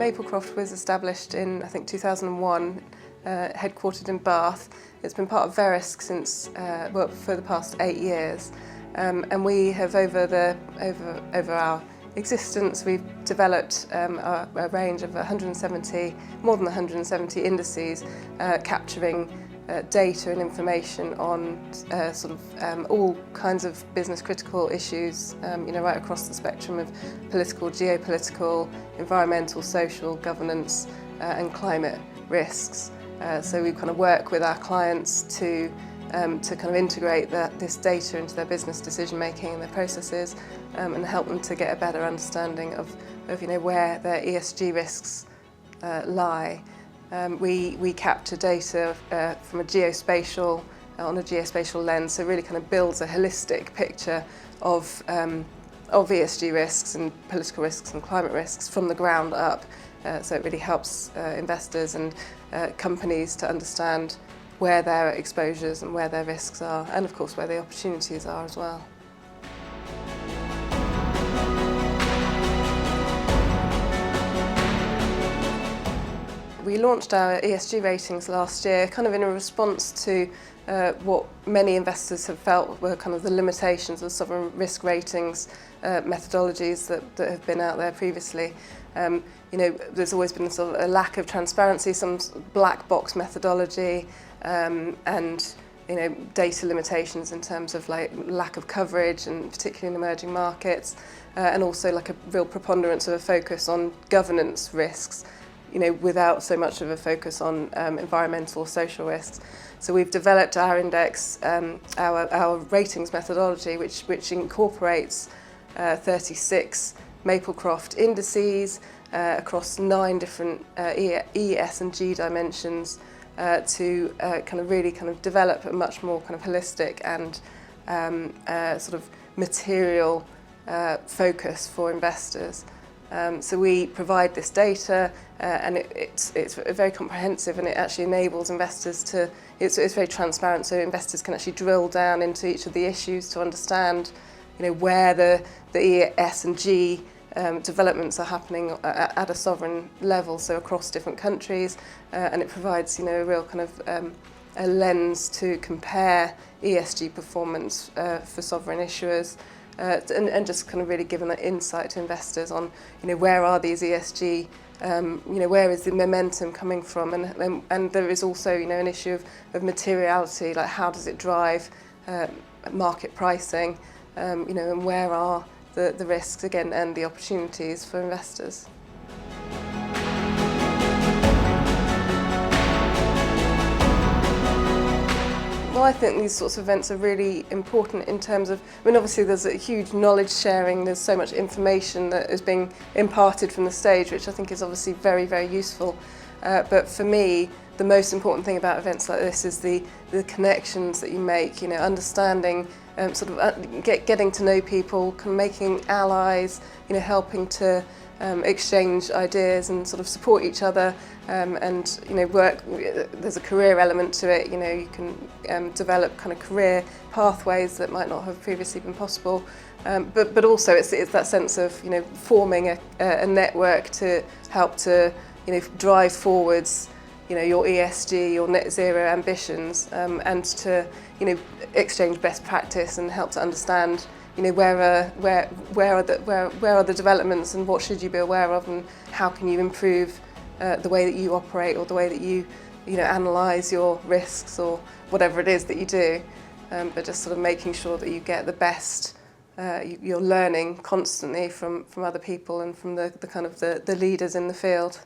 Maplecroft was established in, I think, 2001, headquartered in Bath. It's been part of Verisk since, for the past 8 years. And we have, over our existence, we've developed a range of more than 170 indices, capturing data and information on all kinds of business critical issues, right across the spectrum of political, geopolitical, environmental, social, governance and climate risks. So we kind of work with our clients to kind of integrate this data into their business decision making and their processes, and help them to get a better understanding of where their ESG risks lie. We capture data from on a geospatial lens, so really kind of builds a holistic picture of ESG risks and political risks and climate risks from the ground up. So it really helps investors and companies to understand where their exposures and where their risks are, and of course where the opportunities are as well. We launched our ESG ratings last year, kind of in a response to what many investors have felt were kind of the limitations of sovereign risk ratings methodologies that have been out there previously. There's always been sort of a lack of transparency, some black box methodology, and data limitations in terms of lack of coverage, and particularly in emerging markets, and also like a real preponderance of a focus on governance risks, without so much of a focus on environmental or social risks. So we've developed our index, our ratings methodology, which incorporates 36 Maplecroft indices across 9 different E, S and G dimensions, to really develop a much more kind of holistic and sort of material focus for investors. So we provide this data, and it's very comprehensive, and it actually enables investors to, it's very transparent, so investors can actually drill down into each of the issues to understand where the E, S and G developments are happening at a sovereign level, so across different countries, and it provides a real kind of a lens to compare ESG performance for sovereign issuers. And just kind of really giving that insight to investors on, where are these ESG, where is the momentum coming from, and there is also, an issue of materiality, like how does it drive market pricing, and where are the risks again and the opportunities for investors. Well, I think these sorts of events are really important in terms of, obviously there's a huge knowledge sharing, there's so much information that is being imparted from the stage, which I think is obviously very, very useful. But for me, the most important thing about events like this is the connections that you make, understanding, getting to know people, making allies, helping to exchange ideas and sort of support each other, and work. There's a career element to it. You can develop kind of career pathways that might not have previously been possible, but also it's that sense of forming a network to help to drive forwards your ESG, your net zero ambitions, and to exchange best practice and help to understand where are the developments and what should you be aware of, and how can you improve the way that you operate, or the way that you analyse your risks, or whatever it is that you do, but just sort of making sure that you get the best. You're learning constantly from other people and from the kind of the leaders in the field.